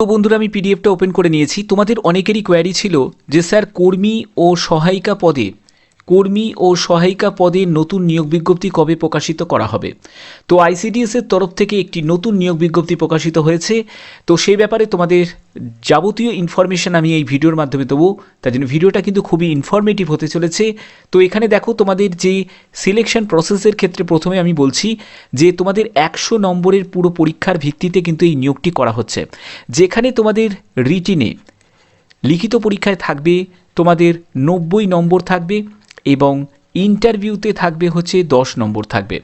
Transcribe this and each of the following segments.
তো বন্ধুরা, আমি পিডিএফটা ওপেন করে নিয়েছি। তোমাদের অনেকেরই কোয়ারি ছিল যে স্যার কর্মী ও সহায়িকা পদে নতুন নিয়োগ বিজ্ঞপ্তি কবে প্রকাশিত করা হবে। তো আইসিডিএস এর তরফ থেকে একটি নতুন নিয়োগ বিজ্ঞপ্তি প্রকাশিত হয়েছে। তো সেই ব্যাপারে তোমাদের যাবতীয় ইনফরমেশন আমি এই ভিডিওর মাধ্যমে দেবো। তার জন্য ভিডিওটা কিন্তু খুবই ইনফরমেটিভ হতে চলেছে। তো এখানে দেখো, তোমাদের যে সিলেকশন প্রসেসের ক্ষেত্রে প্রথমে আমি বলছি যে তোমাদের 100 নম্বরের পুরো পরীক্ষার ভিত্তিতে কিন্তু এই নিয়োগটি করা হচ্ছে, যেখানে তোমাদের রিটিনে লিখিত পরীক্ষায় থাকবে তোমাদের 90 নম্বর থাকবে এবং ইন্টারভিউতে থাকবে হচ্ছে 10 নম্বর থাকবে।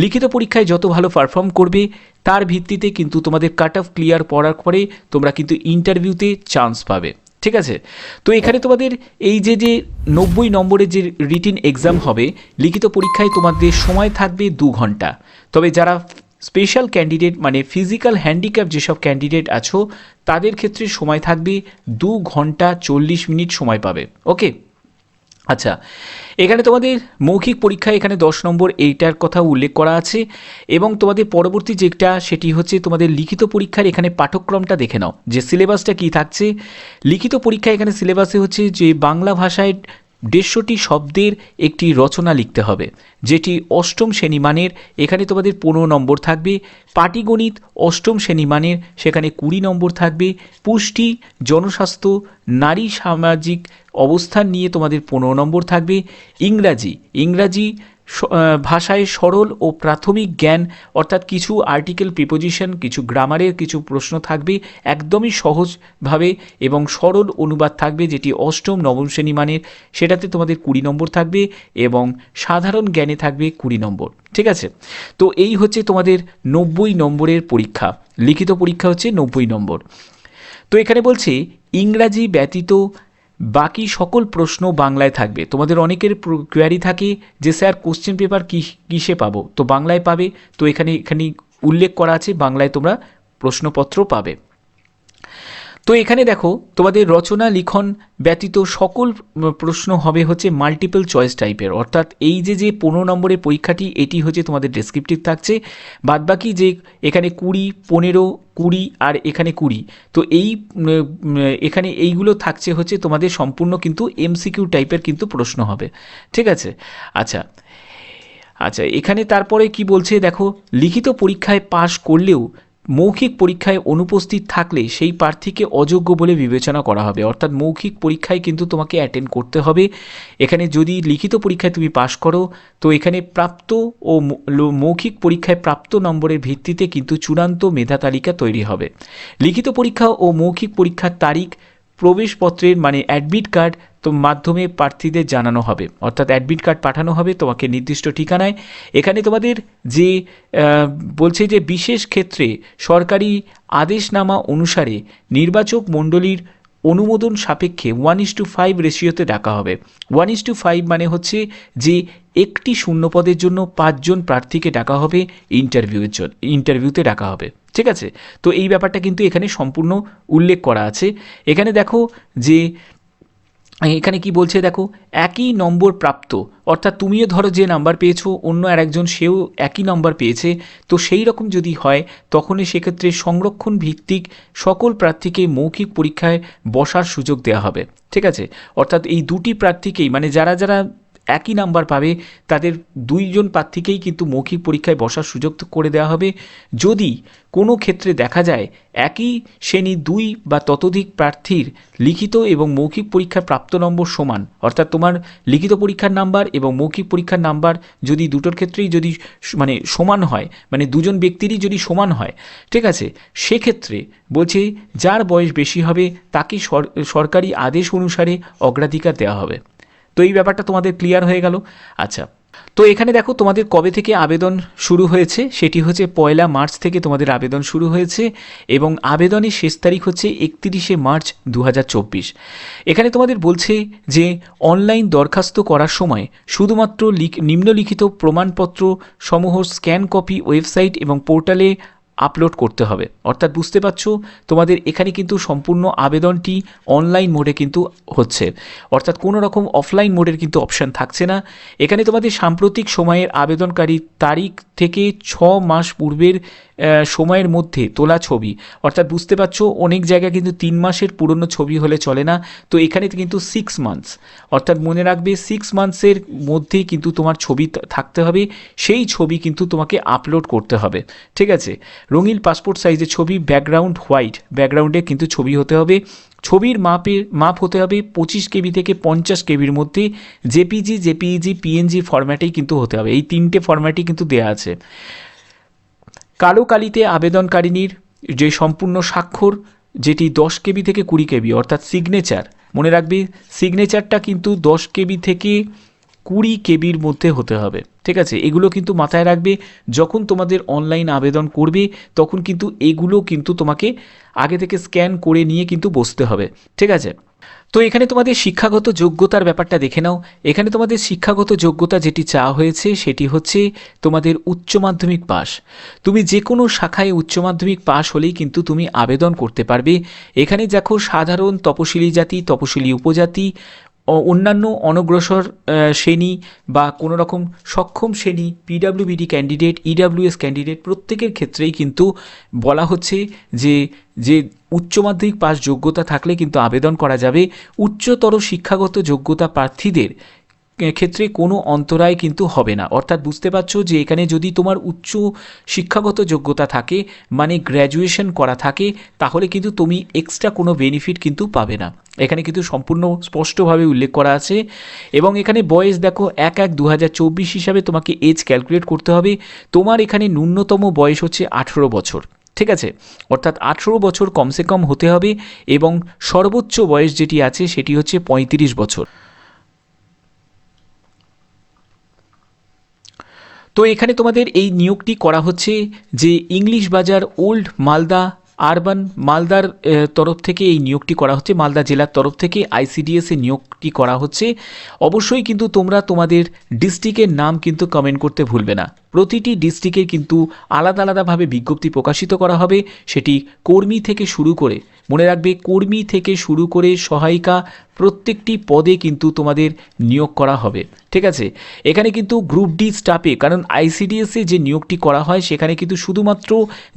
লিখিত পরীক্ষায় যত ভালো পারফর্ম করবে তার ভিত্তিতে কিন্তু তোমাদের কাট অফ ক্লিয়ার করার পরে তোমরা কিন্তু ইন্টারভিউতে চান্স পাবে। ঠিক আছে, তো এখানে তোমাদের এই যে 90 নম্বরের যে রিটিন এক্সাম হবে, লিখিত পরীক্ষায় তোমাদের সময় থাকবে 2 ঘন্টা। তবে যারা স্পেশাল ক্যান্ডিডেট মানে ফিজিক্যাল হ্যান্ডিক্যাপ যেসব ক্যান্ডিডেট আছো তাদের ক্ষেত্রে সময় থাকবে 2 ঘন্টা 40 মিনিট সময় পাবে। ওকে, আচ্ছা, এখানে তোমাদের মৌখিক পরীক্ষায় এখানে 10 নম্বর এইটার কথা উল্লেখ করা আছে। এবং তোমাদের পরবর্তী যেটা সেটি হচ্ছে তোমাদের লিখিত পরীক্ষার এখানে পাঠ্যক্রমটা দেখে নাও যে সিলেবাসটা কী থাকছে। লিখিত পরীক্ষা এখানে সিলেবাসে হচ্ছে যে বাংলা ভাষায় 150টি শব্দের একটি রচনা লিখতে হবে, যেটি অষ্টম শ্রেণী মানের। এখানে তোমাদের 15 নম্বর থাকবে। পাটিগণিত অষ্টম শ্রেণী মানের, সেখানে 20 নম্বর থাকবে। পুষ্টি, জনস্বাস্থ্য, নারী সামাজিক অবস্থান নিয়ে তোমাদের 15 নম্বর থাকবে। ইংরাজি ভাষায় সরল ও প্রাথমিক জ্ঞান, অর্থাৎ কিছু আর্টিকেল, প্রিপোজিশন, কিছু গ্রামারের কিছু প্রশ্ন থাকবে একদমই সহজভাবে, এবং সরল অনুবাদ থাকবে যেটি অষ্টম নবম শ্রেণী মানের, সেটাতে তোমাদের 20 নম্বর থাকবে। এবং সাধারণ জ্ঞানে থাকবে 20 নম্বর। ঠিক আছে, তো এই হচ্ছে তোমাদের 90 নম্বরের পরীক্ষা। লিখিত পরীক্ষা হচ্ছে 90 নম্বর। তো এখানে বলছে ইংরাজি ব্যতীত বাকি সকল প্রশ্ন বাংলায় থাকবে। তোমাদের অনেকের কোয়ারি থাকে যে স্যার কোশ্চেন পেপার কিসে পাবো, তো বাংলায় পাবে। তো এখানে উল্লেখ করা আছে বাংলায় তোমরা প্রশ্নপত্র পাবে। তো এখানে দেখো, তোমাদের রচনা লিখন ব্যতীত সকল প্রশ্ন হবে হচ্ছে মাল্টিপল চয়েস টাইপের, অর্থাৎ এই যে 15 নম্বরের পরীক্ষাটি এটি হচ্ছে তোমাদের ডেসক্রিপটিভ থাকছে। বাদবাকি যে এখানে 20, 15, 20 আর এখানে 20, তো এখানে এইগুলো থাকছে হচ্ছে তোমাদের সম্পূর্ণ কিন্তু এমসিকিউ টাইপের কিন্তু প্রশ্ন হবে। ঠিক আছে, আচ্ছা, এখানে তারপরে কি বলছে দেখো, লিখিত পরীক্ষায় পাশ করলেও মৌখিক পরীক্ষায় অনুপস্থিত থাকলে সেই প্রার্থীকে অযোগ্য বলে বিবেচনা করা হবে। অর্থাৎ মৌখিক পরীক্ষায় কিন্তু তোমাকে অ্যাটেন্ড করতে হবে। এখানে যদি লিখিত পরীক্ষায় তুমি পাশ করো, তো এখানে প্রাপ্ত ও মৌখিক পরীক্ষায় প্রাপ্ত নম্বরের ভিত্তিতে কিন্তু চূড়ান্ত মেধা তালিকা তৈরি হবে। লিখিত পরীক্ষা ও মৌখিক পরীক্ষার তারিখ প্রবেশপত্রের মানে অ্যাডমিট কার্ড তো মাধ্যমে প্রার্থীদের জানানো হবে, অর্থাৎ অ্যাডমিট কার্ড পাঠানো হবে তোমাকে নির্দিষ্ট ঠিকানায়। এখানে তোমাদের যে বলছে যে বিশেষ ক্ষেত্রে সরকারি আদেশনামা অনুসারে নির্বাচক মণ্ডলীর অনুমোদন সাপেক্ষে 1:5 রেশিওতে ডাকা হবে। 1:5 মানে হচ্ছে যে একটি শূন্যপদের জন্য 5 জন প্রার্থীকে ডাকা হবে ইন্টারভিউতে ডাকা হবে। ঠিক আছে, তো এই ব্যাপারটা কিন্তু এখানে সম্পূর্ণ উল্লেখ করা আছে। এখানে দেখো যে এখানে কি বলছে দেখো, একই নম্বর প্রাপ্ত, অর্থাৎ তুমিও ধরো যে নাম্বার পেয়েছো অন্য আরেকজন সেও একই নাম্বার পেয়েছে, তো সেই রকম যদি হয় তখনই সেক্ষেত্রে সংরক্ষণ ভিত্তিক সকল প্রার্থীকে মৌখিক পরীক্ষায় বসার সুযোগ দেওয়া হবে। ঠিক আছে, অর্থাৎ এই দুটি প্রার্থীকেই মানে যারা একই নাম্বার পাবে তাদের 2 জন প্রার্থীকেই কিন্তু মৌখিক পরীক্ষায় বসার সুযোগ করে দেওয়া হবে। যদি কোনো ক্ষেত্রে দেখা যায় একই শ্রেণী 2 বা ততোধিক প্রার্থীর লিখিত এবং মৌখিক পরীক্ষার প্রাপ্ত নম্বর সমান, অর্থাৎ তোমার লিখিত পরীক্ষার নাম্বার এবং মৌখিক পরীক্ষার নাম্বার যদি দুটোর ক্ষেত্রেই যদি মানে সমান হয়, মানে 2 জন ব্যক্তিরই যদি সমান হয়, ঠিক আছে, সেক্ষেত্রে বলছে যার বয়স বেশি হবে তাকে সরকারি আদেশ অনুসারে অগ্রাধিকার দেওয়া হবে। তো এই ব্যাপারটা তোমাদের ক্লিয়ার হয়ে গেল। আচ্ছা, তো এখানে দেখো তোমাদের কবে থেকে আবেদন শুরু হয়েছে, সেটি হচ্ছে 1 মার্চ থেকে তোমাদের আবেদন শুরু হয়েছে এবং আবেদনের শেষ তারিখ হচ্ছে 31 মার্চ 2024। এখানে তোমাদের বলছে যে অনলাইন দরখাস্ত করার সময় শুধুমাত্র নিম্নলিখিত প্রমাণপত্র সমূহ স্ক্যান কপি ওয়েবসাইট এবং পোর্টালে আপলোড করতে হবে। অর্থাৎ বুঝতে পারছো, তোমাদের এখানে কিন্তু সম্পূর্ণ আবেদনটি অনলাইন মোডে কিন্তু হচ্ছে, অর্থাৎ কোনো রকম অফলাইন মোডের কিন্তু অপশান থাকছে না। এখানে তোমাদের সাম্প্রতিক সময়ের আবেদনকারী তারিখ থেকে 6 মাস পূর্বের সময়ের মধ্যে তোলা ছবি, অর্থাৎ বুঝতে পারছো অনেক জায়গায় কিন্তু 3 মাসের পুরনো ছবি হলে চলে না, তো এখানে কিন্তু 6 মান্থস, অর্থাৎ মনে রাখবে 6 মান্থসের মধ্যে কিন্তু তোমার ছবি থাকতে হবে, সেই ছবি কিন্তু তোমাকে আপলোড করতে হবে। ঠিক আছে, রঙিন পাসপোর্ট সাইজের ছবি, ব্যাকগ্রাউন্ড হোয়াইট, ব্যাকগ্রাউন্ডে কিন্তু ছবি হতে হবে, ছবির মাপ হতে হবে 25 KB থেকে 50 KBর মধ্যে, জেপিজি পিএনজি ফরম্যাটেই কিন্তু হতে হবে, এই 3টে ফরম্যাটই কিন্তু দেয়া আছে। কালো কালিতে আবেদনকারিনীর যে সম্পূর্ণ স্বাক্ষর, যেটি 10 KB থেকে 20 KB, অর্থাৎ সিগনেচার, মনে রাখবে সিগনেচারটা কিন্তু 10 KB থেকে 20 KBর মধ্যে হতে হবে। ঠিক আছে, এগুলো কিন্তু মাথায় রাখবে, যখন তোমাদের অনলাইন আবেদন করবে তখন কিন্তু এগুলো কিন্তু তোমাকে আগে থেকে স্ক্যান করে নিয়ে কিন্তু বসতে হবে। ঠিক আছে, তো এখানে তোমাদের শিক্ষাগত যোগ্যতার ব্যাপারটা দেখে নাও। এখানে তোমাদের শিক্ষাগত যোগ্যতা যেটি চাওয়া হয়েছে সেটি হচ্ছে তোমাদের উচ্চ মাধ্যমিক পাস। তুমি যে কোনো শাখায় উচ্চ মাধ্যমিক পাস হলেই কিন্তু তুমি আবেদন করতে পারবে। এখানে দেখো সাধারণ, তপশিলি জাতি, তপশিলি উপজাতি, অন্যান্য অনগ্রসর শ্রেণী বা কোনো রকম সক্ষম শ্রেণী, পিডাব্লিউবিডি ক্যান্ডিডেট, ইডাব্লিউএস ক্যান্ডিডেট, প্রত্যেকের ক্ষেত্রেই কিন্তু বলা হচ্ছে যে যে উচ্চ মাধ্যমিক পাস যোগ্যতা থাকলে কিন্তু আবেদন করা যাবে। উচ্চতর শিক্ষাগত যোগ্যতা প্রার্থীদের ক্ষেত্রে কোনো অন্তরায় কিন্তু হবে না, অর্থাৎ বুঝতে পারছো যে এখানে যদি তোমার উচ্চ শিক্ষাগত যোগ্যতা থাকে, মানে গ্র্যাজুয়েশন করা থাকে, তাহলে কিন্তু তুমি এক্সট্রা কোনো বেনিফিট কিন্তু পাবে না। এখানে কিন্তু সম্পূর্ণ স্পষ্টভাবে উল্লেখ করা আছে। এবং এখানে বয়স দেখো 1/1/2024 হিসাবে তোমাকে এজ ক্যালকুলেট করতে হবে। তোমার এখানে ন্যূনতম বয়স হচ্ছে 18 বছর। ঠিক আছে, অর্থাৎ 18 বছর কমসে কম হতে হবে, এবং সর্বোচ্চ বয়স যেটি আছে সেটি হচ্ছে 35 বছর। তো এখানে তোমাদের এই নিয়োগটি করা হচ্ছে যে ইংলিশ বাজার ওল্ড মালদা আরবান, মালদার তরফ থেকে এই নিয়োগটি করা হচ্ছে, মালদা জেলার তরফ থেকে আইসিডিএস এ নিয়োগটি করা হচ্ছে। অবশ্যই কিন্তু তোমরা তোমাদের ডিস্ট্রিক্টের নাম কিন্তু কমেন্ট করতে ভুলবে না। প্রতিটি ডিস্ট্রিক্টের কিন্তু আলাদা আলাদাভাবে বিজ্ঞপ্তি প্রকাশিত করা হবে, সেটি কর্মী থেকে শুরু করে, মনে রাখবে কর্মী থেকে শুরু করে সহায়িকা, প্রত্যেকটি পদে কিন্তু তোমাদের নিয়োগ করা হবে। ঠিক আছে, এখানে কিন্তু গ্রুপ ডি স্টাফে, কারণ আইসিডিএসে যে নিয়োগটি করা হয় সেখানে কিন্তু শুধুমাত্র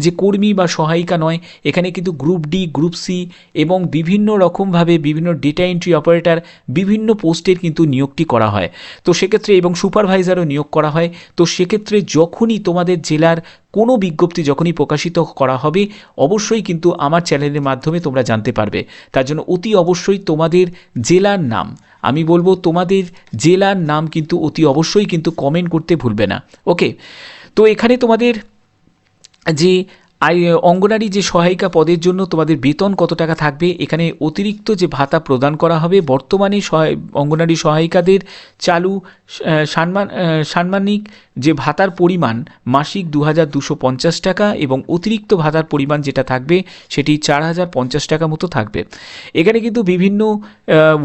যে কর্মী বা সহায়িকা নয়, এখানে কিন্তু গ্রুপ ডি, গ্রুপ সি এবং বিভিন্ন রকমভাবে বিভিন্ন ডেটা এন্ট্রি অপারেটর, বিভিন্ন পোস্টের কিন্তু নিয়োগটি করা হয়। তো সেক্ষেত্রে এবং সুপারভাইজারও নিয়োগ করা হয়। তো সেক্ষেত্রে যখনই তোমাদের জেলার কোনো বিজ্ঞপ্তি যখনই প্রকাশিত করা হবে, অবশ্যই কিন্তু আমার চ্যানেলের মাধ্যমে তোমরা জানতে পারবে। তার জন্য অতি অবশ্যই তোমাদের জেলার নাম, আমি বলবো তোমাদের জেলার নাম কিন্তু অতি অবশ্যই কিন্তু কমেন্ট করতে ভুলবে না। ওকে, তো এখানে তোমাদের যে অঙ্গনারী যে সহায়িকা পদের জন্য তোমাদের বেতন কত টাকা থাকবে, এখানে অতিরিক্ত যে ভাতা প্রদান করা হবে, বর্তমানে অঙ্গনারী সহায়িকাদের চালু সাম্মানিক যে ভাতার পরিমাণ মাসিক 2250 টাকা, এবং অতিরিক্ত ভাতার পরিমাণ যেটা থাকবে সেটি 4050 টাকা মতো থাকবে। এখানে কিন্তু বিভিন্ন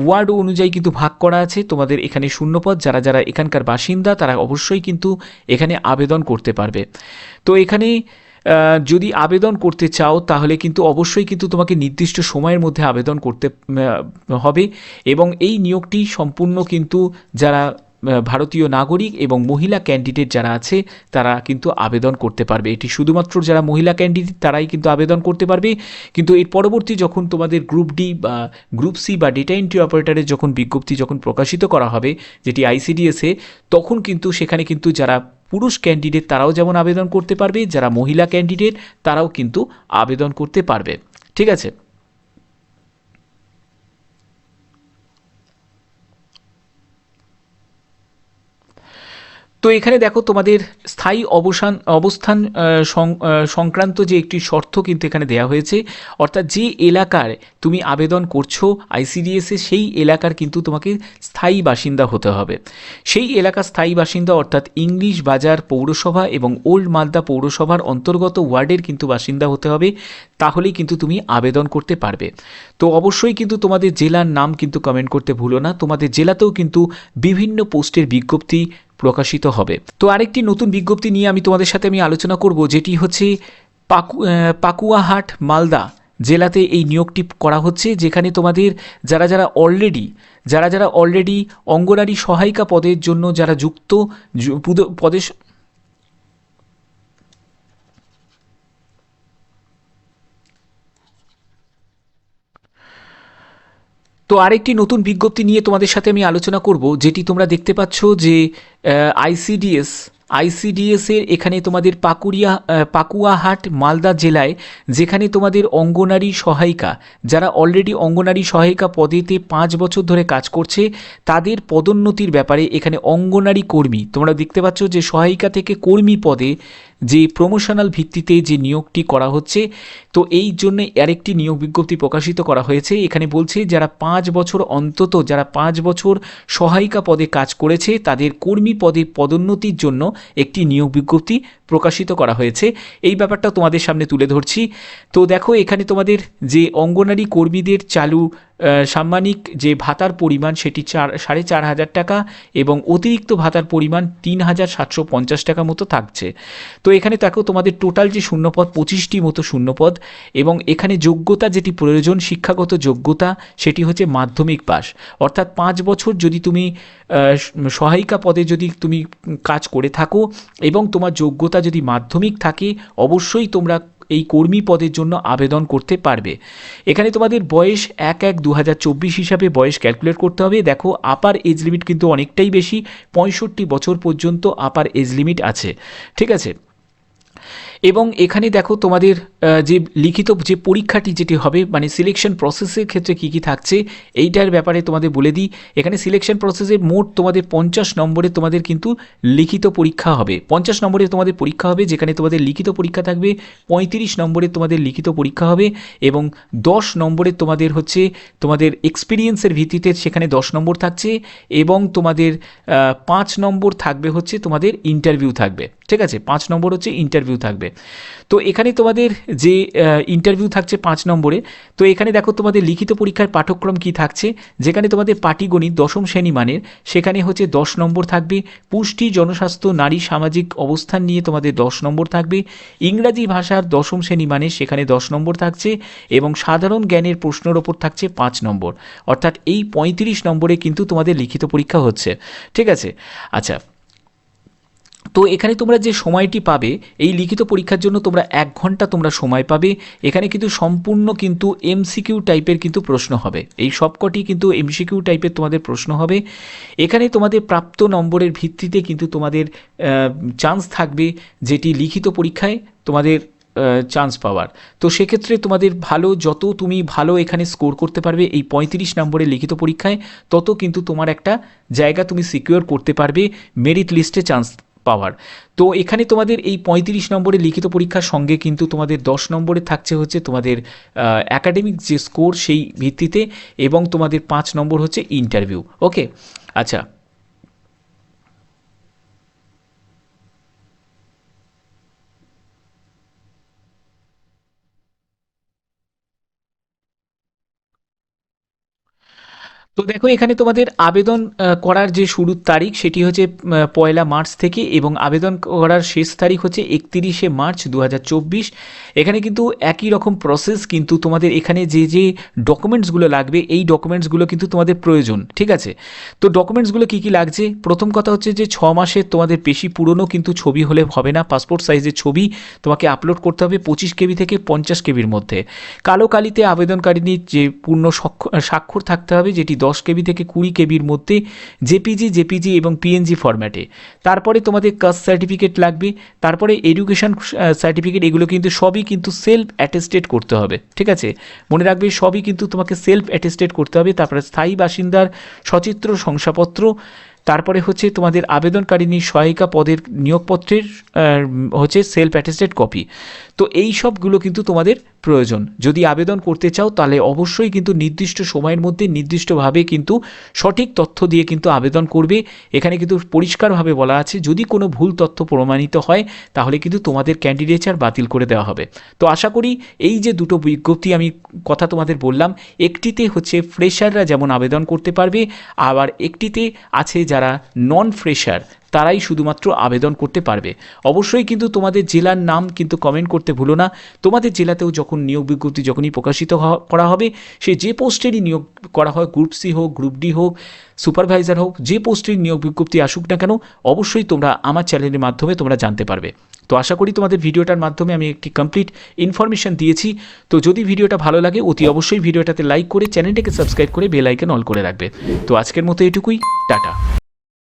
ওয়ার্ড অনুযায়ী কিন্তু ভাগ করা আছে। তোমাদের এখানে শূন্যপদ, যারা যারা এখানকার বাসিন্দা তারা অবশ্যই কিন্তু এখানে আবেদন করতে পারবে। তো এখানে যদি আবেদন করতে চাও তাহলে কিন্তু অবশ্যই কিন্তু তোমাকে নির্দিষ্ট সময়ের মধ্যে আবেদন করতে হবে, এবং এই নিয়োগটি সম্পূর্ণ কিন্তু যারা ভারতীয় নাগরিক এবং মহিলা ক্যান্ডিডেট যারা আছে তারা কিন্তু আবেদন করতে পারবে। এটি শুধুমাত্র যারা মহিলা ক্যান্ডিডেট তারাই কিন্তু আবেদন করতে পারবে। কিন্তু এর পরবর্তী যখন তোমাদের গ্রুপ ডি বা গ্রুপ সি বা ডেটা এন্ট্রি অপারেটরের যখন বিজ্ঞপ্তি যখন প্রকাশিত করা হবে, যেটি আইসিডিএসে, তখন কিন্তু সেখানে কিন্তু যারা পুরুষ ক্যান্ডিডেট তারাও যেমন আবেদন করতে পারবে, যারা মহিলা ক্যান্ডিডেট তারাও কিন্তু আবেদন করতে পারবে। ঠিক আছে, তো এখানে দেখো তোমাদের স্থায়ী অবস্থান সংক্রান্ত যে একটি শর্ত কিন্তু এখানে দেওয়া হয়েছে, অর্থাৎ যে এলাকার তুমি আবেদন করছো আইসিডিএসে, সেই এলাকার কিন্তু তোমাকে স্থায়ী বাসিন্দা হতে হবে। সেই এলাকার স্থায়ী বাসিন্দা অর্থাৎ ইংলিশ বাজার পৌরসভা এবং ওল্ড মালদা পৌরসভার অন্তর্গত ওয়ার্ডের কিন্তু বাসিন্দা হতে হবে, তাহলেই কিন্তু তুমি আবেদন করতে পারবে। তো অবশ্যই কিন্তু তোমাদের জেলার নাম কিন্তু কমেন্ট করতে ভুলো না। তোমাদের জেলাতেও কিন্তু বিভিন্ন পোস্টের বিজ্ঞপ্তি প্রকাশিত হবে। তো আরেকটি নতুন বিজ্ঞপ্তি নিয়ে তোমাদের সাথে আলোচনা করব, যেটি হচ্ছে পাকুয়াহাট মালদা জেলাতে এই নিয়োগটি করা হচ্ছে, যেখানে তোমাদের যারা যারা অলরেডি অঙ্গনারী সহায়িকা পদের জন্য যারা যুক্ত পদে তো আরেকটি নতুন বিজ্ঞপ্তি নিয়ে তোমাদের সাথে আমি আলোচনা করব, যেটি তোমরা দেখতে পাচ্ছ যে আইসিডিএসের এখানে তোমাদের পাকুয়াহাট মালদা জেলায়, যেখানে তোমাদের অঙ্গনারী সহায়িকা, যারা অলরেডি অঙ্গনারী সহায়িকা পদেতে 5 বছর ধরে কাজ করছে, তাদের পদোন্নতির ব্যাপারে এখানে অঙ্গনারী কর্মী, তোমরা দেখতে পাচ্ছ যে সহায়িকা থেকে কর্মী পদে যে প্রমোশনাল ভিত্তিতে যে নিয়োগটি করা হচ্ছে, তো এই জন্য আরেকটি নিয়োগ বিজ্ঞপ্তি প্রকাশিত করা হয়েছে। এখানে বলছে যারা 5 বছর অন্তত, যারা 5 বছর সহায়িকা পদে কাজ করেছে, তাদের কর্মী পদে পদোন্নতির জন্য একটি নিয়োগ বিজ্ঞপ্তি প্রকাশিত করা হয়েছে। এই ব্যাপারটা তোমাদের সামনে তুলে ধরছি। তো দেখো, এখানে তোমাদের যে অঙ্গনারী কর্মীদের চালু সাম্মানিক যে ভাতার পরিমাণ সেটি 4,500 টাকা এবং অতিরিক্ত ভাতার পরিমাণ 3,750 টাকা মতো থাকছে। তো এখানে দেখো তোমাদের টোটাল যে শূন্যপদ 25টি মতো শূন্যপদ, এবং এখানে যোগ্যতা যেটি প্রয়োজন, শিক্ষাগত যোগ্যতা, সেটি হচ্ছে মাধ্যমিক পাস। অর্থাৎ 5 বছর যদি তুমি সহায়িকা পদে যদি তুমি কাজ করে থাকো এবং তোমার যোগ্যতা যদি মাধ্যমিক থাকে, অবশ্যই তোমরা এই কর্মী পদের জন্য আবেদন করতে পারবে। এখানে তোমাদের বয়স 1/1/2024 হিসাবে বয়স ক্যালকুলেট করতে হবে। দেখো, আপার এজ লিমিট কিন্তু অনেকটাই বেশি, 65 বছর পর্যন্ত আপার এজ লিমিট আছে, ঠিক আছে। এবং এখানে দেখো তোমাদের যে লিখিত যে পরীক্ষাটি যেটি হবে, মানে সিলেকশন প্রসেসের ক্ষেত্রে কী কী থাকছে এইটার ব্যাপারে তোমাদের বলে দিই। এখানে সিলেকশন প্রসেসের মোট তোমাদের 50 নম্বরে তোমাদের কিন্তু লিখিত পরীক্ষা হবে। 50 নম্বরে তোমাদের পরীক্ষা হবে, যেখানে তোমাদের লিখিত পরীক্ষা থাকবে 35 নম্বরে তোমাদের লিখিত পরীক্ষা হবে, এবং 10 নম্বরে তোমাদের হচ্ছে তোমাদের এক্সপিরিয়েন্সের ভিত্তিতে সেখানে 10 নম্বর থাকছে, এবং তোমাদের 5 নম্বর থাকবে হচ্ছে তোমাদের ইন্টারভিউ থাকবে, ঠিক আছে। 5 নম্বর হচ্ছে ইন্টারভিউ থাকবে। তো এখানে তোমাদের যে ইন্টারভিউ থাকছে 5 নম্বরে, তো এখানে দেখো তোমাদের লিখিত পরীক্ষার পাঠ্যক্রম কি থাকছে, যেখানে তোমাদের পাটিগণিত 10ম শ্রেণী মানের, সেখানে হচ্ছে 10 নম্বর থাকবে। পুষ্টি, জনস্বাস্থ্য, নারী সামাজিক অবস্থান নিয়ে তোমাদের 10 নম্বর থাকবে। ইংরাজি ভাষার 10ম শ্রেণী মানের, সেখানে 10 নম্বর থাকছে, এবং সাধারণ জ্ঞানের প্রশ্নের ওপর থাকছে 5 নম্বর। অর্থাৎ এই 35 নম্বরে কিন্তু তোমাদের লিখিত পরীক্ষা হচ্ছে, ঠিক আছে। আচ্ছা, তো এখানে তোমরা যে সময়টি পাবে এই লিখিত পরীক্ষার জন্য, তোমরা 1 ঘন্টা তোমরা সময় পাবে। এখানে কিন্তু সম্পূর্ণ কিন্তু এমসিকিউ টাইপের কিন্তু প্রশ্ন হবে, এই সবকটি কিন্তু এমসিকিউ টাইপের তোমাদের প্রশ্ন হবে। এখানে তোমাদের প্রাপ্ত নম্বরের ভিত্তিতে কিন্তু তোমাদের চান্স থাকবে যেটি লিখিত পরীক্ষায় তোমাদের চান্স পাওয়ার। তো সেক্ষেত্রে তোমাদের যত তুমি ভালো এখানে স্কোর করতে পারবে এই 35 নম্বরের লিখিত পরীক্ষায়, তত কিন্তু তোমার একটা জায়গা তুমি সিকিউর করতে পারবে মেরিট লিস্টে চান্স পাওয়ার। তো এখানে তোমাদের এই 35 নম্বরের লিখিত পরীক্ষার সঙ্গে কিন্তু তোমাদের 10 নম্বরে থাকছে হচ্ছে তোমাদের একাডেমিক যে স্কোর সেই ভিত্তিতে, এবং তোমাদের 5 নম্বর হচ্ছে ইন্টারভিউ। ওকে, আচ্ছা। তো দেখো, এখানে তোমাদের আবেদন করার যে শুরুর তারিখ সেটি হচ্ছে 1 মার্চ থেকে, এবং আবেদন করার শেষ তারিখ হচ্ছে 31 মার্চ 2024। এখানে কিন্তু একই রকম প্রসেস, কিন্তু তোমাদের এখানে যে যে ডকুমেন্টসগুলো লাগবে এই ডকুমেন্টসগুলো কিন্তু তোমাদের প্রয়োজন, ঠিক আছে। তো ডকুমেন্টসগুলো কী কী লাগছে, প্রথম কথা হচ্ছে যে 6 মাসের তোমাদের বেশি পুরনো কিন্তু ছবি হলে হবে না, পাসপোর্ট সাইজের ছবি তোমাকে আপলোড করতে হবে 25 কেবি থেকে 50 কেবির মধ্যে। কালো কালিতে আবেদনকারিনীর যে পূর্ণ স্বাক্ষর থাকতে হবে, যেটি 10 কেবি থেকে 20 কেবির মধ্যে, জেপিজি এবং পিএনজি ফরম্যাটে। তারপরে তোমাদের কাস্ট সার্টিফিকেট লাগবে, তারপরে এডুকেশন সার্টিফিকেট, এগুলো কিন্তু সবই কিন্তু সেলফ অ্যাটেস্টেড করতে হবে, ঠিক আছে। মনে রাখবে সবই কিন্তু তোমাকে সেলফ অ্যাটেস্টেড করতে হবে। তারপরে স্থায়ী বাসিন্দার সচিত্র শংসাপত্র, তারপরে হচ্ছে তোমাদের আবেদনকারিনী সহায়িকা পদের নিয়োগপত্রের হচ্ছে সেলফ অ্যাটেস্টেড কপি। তো এই সবগুলো কিন্তু তোমাদের প্রয়োজন। যদি আবেদন করতে চাও তাহলে অবশ্যই কিন্তু নির্দিষ্ট সময়ের মধ্যে নির্দিষ্টভাবে কিন্তু সঠিক তথ্য দিয়ে কিন্তু আবেদন করবে। এখানে কিন্তু পরিষ্কারভাবে বলা আছে, যদি কোনো ভুল তথ্য প্রমাণিত হয় তাহলে কিন্তু তোমাদের ক্যান্ডিডেচার বাতিল করে দেওয়া হবে। তো আশা করি এই যে দুটো বিজ্ঞপ্তি আমি কথা তোমাদের বললাম, একটিতে হচ্ছে ফ্রেশাররা যেমন আবেদন করতে পারবে, আবার একটিতে আছে যারা নন ফ্রেশার তারাই শুধুমাত্র আবেদন করতে পারবে। অবশ্যই কিন্তু তোমাদের জেলার নাম কিন্তু কমেন্ট করতে ভুলো না। তোমাদের জেলাতেও যখন নিয়োগ বিজ্ঞপ্তি যখনই প্রকাশিত করা হবে, সে যে পোস্টেরই নিয়োগ করা হয়, গ্রুপ সি হোক, গ্রুপ ডি হোক, সুপারভাইজার হোক, যে পোস্টের নিয়োগ বিজ্ঞপ্তি আসুক না কেন, অবশ্যই তোমরা আমার চ্যানেলের মাধ্যমে তোমরা জানতে পারবে। তো আশা করি তোমাদের ভিডিওটার মাধ্যমে আমি একটি কমপ্লিট ইনফরমেশন দিয়েছি। তো যদি ভিডিওটা ভালো লাগে অতি অবশ্যই ভিডিওটাতে লাইক করে চ্যানেলটাকে সাবস্ক্রাইব করে বেল আইকন অল করে রাখবে। তো আজকের মতো এটুকুই, টাটা।